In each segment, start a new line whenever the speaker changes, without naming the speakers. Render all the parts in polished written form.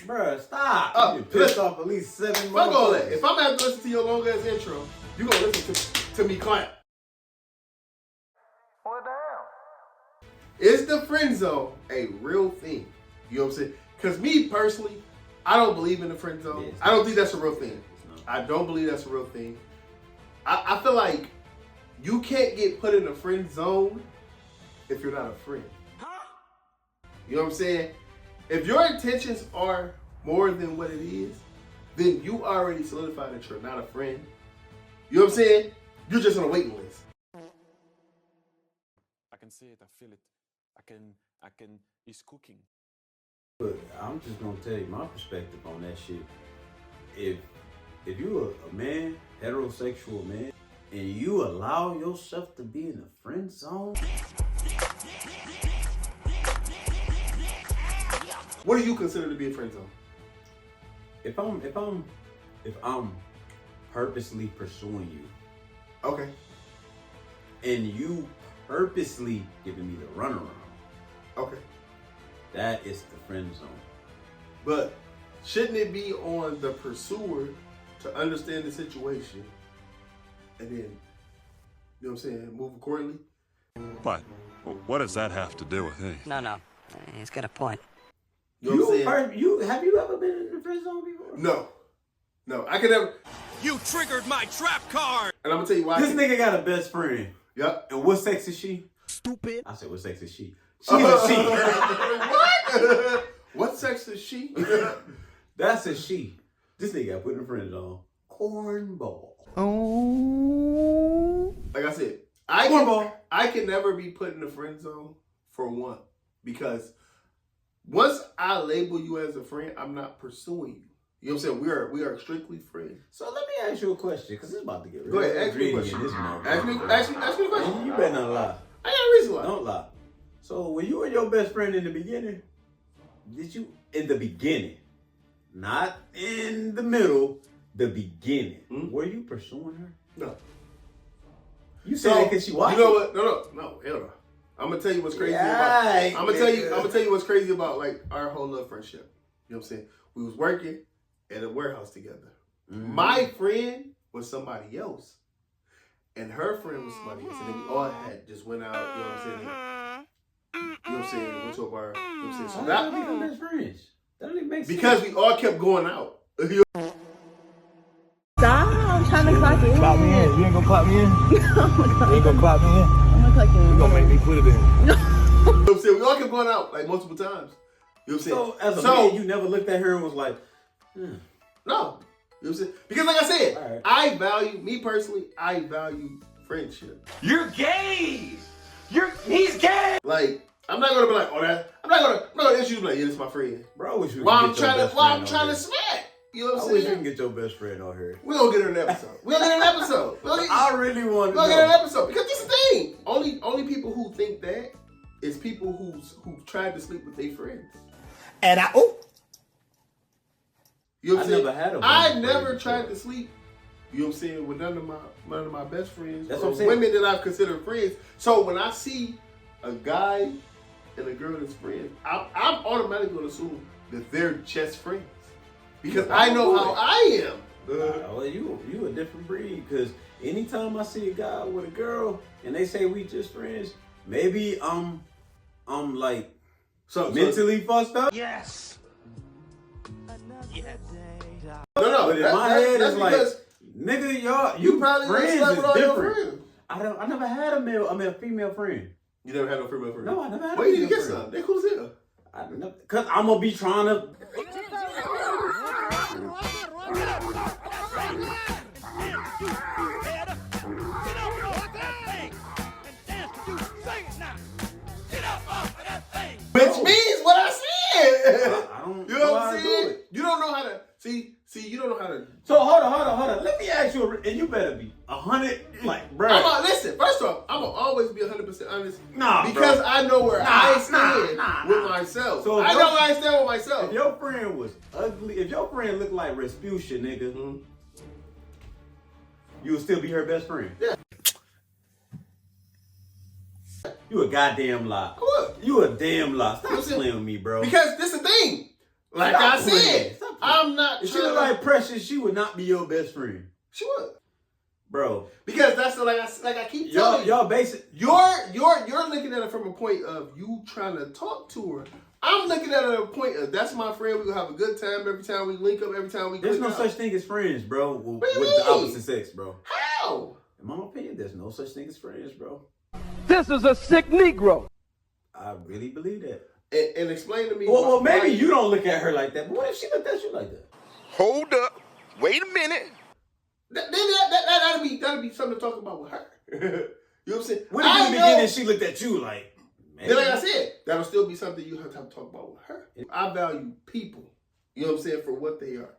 Bruh, stop.
You
pissed off at least 7
Fuck
months.
all that. If I'm gonna have to listen to your long ass intro, you gonna listen to me clap.
Well, damn.
Is the friend zone a real thing? You know what I'm saying? Because me personally, I don't believe in the friend zone.
Yes.
I don't think that's a real thing. I don't believe that's a real thing. I feel like you can't get put in a friend zone if you're not a friend. You know what I'm saying? If your intentions are more than what it is, then you already solidified that you're not a friend. You know what I'm saying? You're just on a waiting list.
I can see it, I feel it. I can, it's cooking.
But I'm just gonna tell you my perspective on that shit. If you a man, heterosexual man, and you allow yourself to be in the friend zone,
what do you consider to be a friend zone?
if I'm purposely pursuing you,
Okay.
and you purposely giving me the runaround,
Okay.
that is the friend zone.
But shouldn't it be on the pursuer to understand the situation and then, you know what I'm saying, move accordingly?
But what does that have to do with me?
No. He's got a point.
You know what I'm saying?
Have you ever been in the friend zone before?
No, I can never.
You triggered my trap card!
And I'm gonna tell you why.
This nigga got a best friend.
Yep.
And what sex is she?
Stupid.
I said, what sex is she? She's a she.
What? What sex is she?
That's a she. This nigga got put in the friend zone. Cornball.
Like I said, I can never be put in the friend zone for one. Because once I label you as a friend, I'm not pursuing you. You know what I'm saying? We are strictly friends.
So let me ask you a question, because it's about to get real.
Go ahead, ask me a question. Ask me a question.
You better not lie.
I got a reason to lie.
Don't lie. So when you were your best friend in the beginning, not in the middle, the beginning, were you pursuing her?
No.
You said that because she watched.
You know what? No, hell no. I'm gonna tell you what's crazy about. I'm gonna tell you what's crazy about like our whole love friendship. You know what I'm saying? We was working at a warehouse together. Mm-hmm. My friend was somebody else, and her friend was somebody else, and then we all had just went out. You know what I'm saying? You know what I'm saying? Went to a bar. You know what I'm saying? So
that become best friends. That don't even make sense.
Because we all kept going out.
Stop, I'm trying to clock in.
Clock me in. You ain't gonna clock me in?
Oh my God.
You ain't gonna clock me in?
I'm gonna clock in.
You gonna make me quit it then.
You know what I'm saying? We all kept going out like multiple times. You know what I'm saying?
So as a man, you never looked at her and was like,
No. You know what I'm saying? Because like I said, right. Me personally, I value friendship.
You're gay! He's gay!
Like, I'm not gonna be like, I'm not gonna issue like, yeah, this is my friend.
bro, I wish you
I'm trying to smack. You know what I'm saying?
I wish you can get your best friend on here.
We're gonna get her an episode.
I really want to
We're gonna get an episode. Because this is the thing. Only people who think that is people who've tried to sleep with their friends.
And
You know what I'm saying?
Never had a
I never tried to sleep, you know what I'm saying, with none of my best friends.
That's
or
what I'm saying.
Women that I've considered friends. So when I see a guy and a girl that's friends, I'm automatically gonna assume that they're just friends. Because I know how I am.
Well, you a different breed, because anytime I see a guy with a girl and they say we just friends, maybe I'm like mentally fucked up.
yes.
No.
But in my head, it's like, nigga, you
probably
friends
slept
is
with all your
different.
friends.
I never had a female friend.
You never had no female friend?
No, I never had
Where
a
you
female
get
friend.
some? They cool as hell.
Cause I'm gonna be trying to.
Which means what I said.
I don't
You know what
how
I'm
to
saying?
do it.
You don't know how to see. You don't know how to.
So hold on. Let me ask you, and you better be 100. Like, bro.
Listen. First off, I'm gonna always be 100% honest.
Nah,
because
bro.
I know where I stand with
nah.
myself.
So
I know where I stand with myself.
If your friend was ugly, if your friend looked like Respucia, nigga, you would still be her best friend.
Yeah.
You a goddamn lie.
What?
You a damn lie. Stop
Listen,
playing with me, bro.
Because this is the thing. Like I said, I'm not.
If she look like Precious, she would not be your best friend.
She would,
bro.
Because that's like I keep telling
y'all basic.
You're looking at it from a point of you trying to talk to her. I'm looking at it at a point of that's my friend. We gonna have a good time every time we link up. Every time we.
There's no such thing as friends, bro. With the opposite sex, bro.
How?
In my opinion, there's no such thing as friends, bro.
This is a sick Negro.
I really believe that.
And explain to me.
Well, maybe you don't look at her like that. But what if she looked at you like that?
Hold up. Wait a minute.
That'd be something to talk about with her. You know what I'm saying?
What if in the beginning she looked at you like, man?
Then like I said, that'll still be something you have to talk about with her. I value people, you know what I'm saying, for what they are.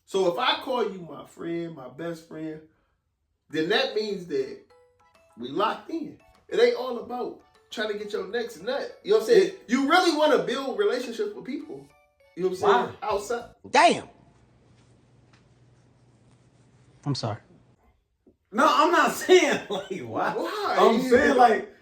So if I call you my friend, my best friend, then that means that we locked in. It ain't all about trying to get your next nut. You know what I'm saying? You really want to build relationships with people. You know what I'm saying? Outside.
Damn.
I'm sorry.
No, I'm not saying like why.
Why?
I'm saying like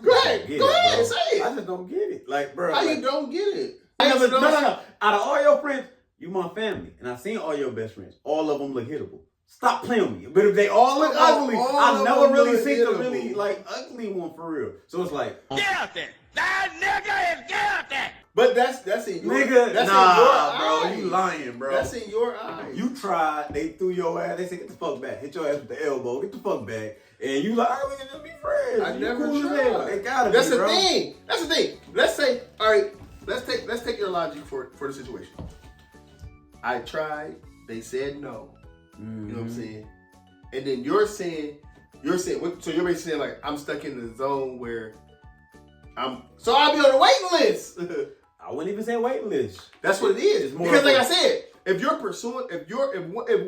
Go ahead, say it.
I just don't get it. Like, bro.
How
like,
you don't get it?
No. Out of all your friends, you my family. And I've seen all your best friends. All of them look hittable. Stop playing with me. But if they all look ugly, I never really seen the really like ugly one for real. So it's like,
Get out there. That nigga is get out there.
But that's in your
nigga,
that's
nah,
in your
bro,
eyes.
you lying, bro.
That's in your eyes.
You tried, they threw your ass, they said, get the fuck back. Hit your ass with the elbow, get the fuck back. And you like, all right, we can just be friends.
I
You
never
cool as hell.
tried.
They gotta
That's
be,
the
bro.
thing. That's the thing. Let's say, all right, let's take your logic for the situation. I tried, they said no. You know what I'm saying? And then you're saying, so you're basically saying like, I'm stuck in the zone where so I'll be on the waiting list.
I wouldn't even say wait list.
That's what it is.
It's more
Because like
of
I said, if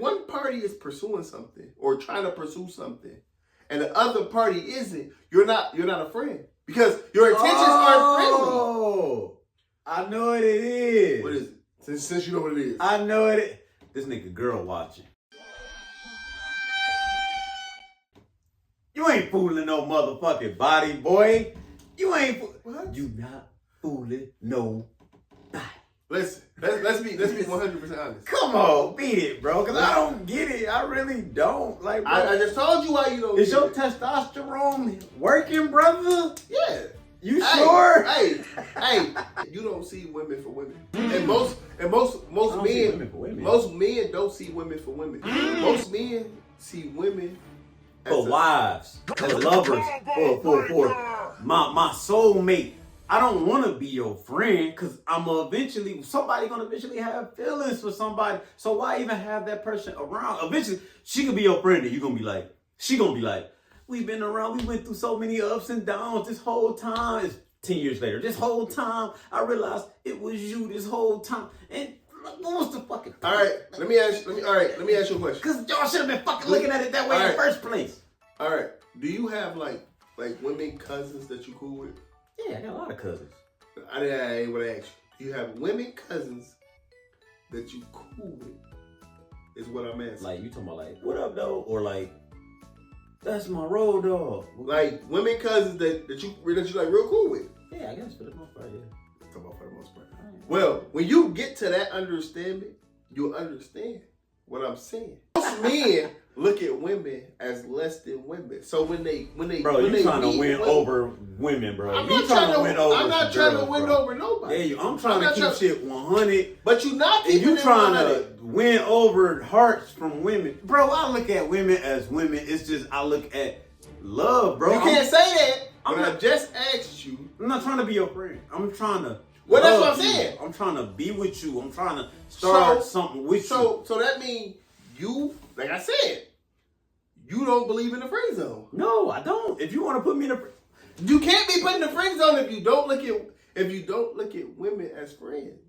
one party is pursuing something or trying to pursue something, and the other party isn't, you're not a friend because your intentions aren't friendly.
Oh, I know what it is.
What is it? Since you know what it is,
I know it. This nigga girl watching. You ain't fooling no motherfucking body, boy. You ain't
what?
You not fooling no body.
Listen, let's be 100% honest.
Come on, beat it, bro. Cause I don't get it. I really don't. Like, bro,
I just told you why you don't.
is
get
your
it.
testosterone working, brother?
Yeah.
You sure?
Hey, you don't see women for women, and most men don't see women for women. Most men see women
For wives, as lovers, for my soulmate. I don't want to be your friend because somebody gonna eventually have feelings for somebody. So why even have that person around? Eventually, she could be your friend and she gonna be like, we've been around, we went through so many ups and downs this whole time. It's 10 years later. This whole time, I realized it was you this whole time. And what was the fucking point?
All right, let me ask you a question.
Because y'all should have been fucking looking at it that way in the first place.
All right, do you have like women cousins that you cool with?
Yeah, I got a lot of cousins.
I ain't what I asked you. Do you have women cousins that you cool with? Is what I'm asking.
Like, you talking about like, what up, though? Or like, that's my road dog.
Like women cousins that you like real cool with.
Yeah, I guess for the most part, yeah.
Talk about for the most part. Well, when you get to that understanding, you'll understand what I'm saying. Most men look at women as less than women. So when they
bro, you trying to win over women, bro.
I'm
you
not trying to
win over.
I'm not trying to win over nobody.
Yeah, I'm trying to keep shit 100.
But you not
and
keeping
you trying
100.
to win over hearts from women, bro. I look at women as women. It's just I look at love, bro.
You can't say that.
I'm
I
not,
just asked you.
I'm not trying to be your friend. I'm trying to.
Well, that's what I'm
you.
saying.
I'm trying to be with you. I'm trying to start something with you.
So that means you, like I said, you don't believe in the friend zone.
No, I don't. If you want to put me in
you can't be put in the friend zone if you don't look at women as friends.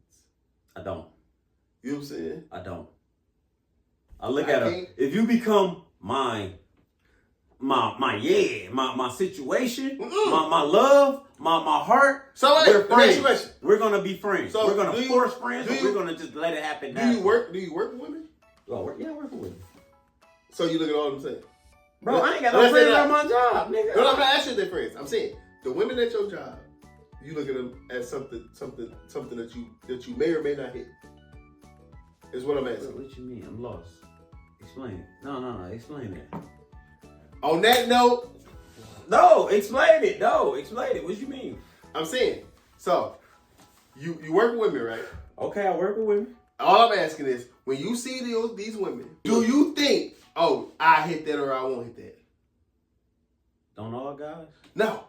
I don't.
You know what I'm saying?
I don't. I look at her. If you become my situation, my love, my heart.
So
we're friends.
question.
We're gonna be friends.
So
we're gonna force friends, or we're gonna just let it happen.
Do you work with women?
Oh, yeah, I work with women.
So you look at all I'm saying.
Bro, I ain't got no friends on my job, nigga.
No, I'm not asking if they're friends. I'm saying the women at your job, you look at them as something that you may or may not hit. Is what I'm asking.
What you mean? I'm lost. Explain. No. Explain it.
On that note,
no, explain it. No, explain it. What you mean?
I'm saying. So, you work with women, right?
Okay, I work with women.
All I'm asking is, when you see these women, do you think, oh, I hit that or I won't hit that?
Don't all guys?
No.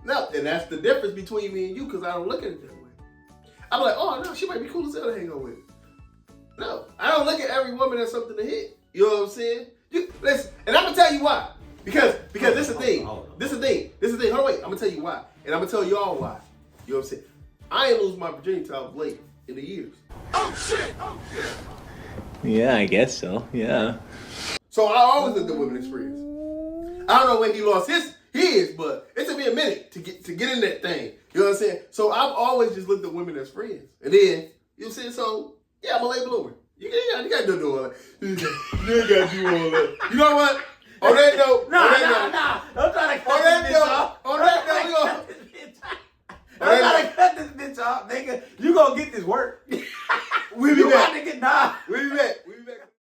No, and that's the difference between me and you, because I don't look at it that way. I'm like, oh no, she might be cool as hell to hang out with. No, I don't look at every woman as something to hit. You know what I'm saying? Listen, and I'm gonna tell you why. Because this is the thing. This is the thing. Hold on, wait. I'm gonna tell you why, and I'm gonna tell y'all why. You know what I'm saying? I ain't lose my virginity till I was late in the years.
Oh shit!
Yeah, I guess so. Yeah.
So I always looked at women experience. I don't know when he lost his, but it took me a minute to get in that thing. You know what I'm saying? So I've always just looked at women as friends. And then, you know what I'm saying? So, yeah, I'm a late bloomer. You got to do all that. You ain't got to do all that. You know what? On that note.
Nah. Don't try to cut this bitch off.
On that note,
I'm trying to cut this bitch off, nigga. You gonna get this work.
We'll be back.
Nah.
We'll be back.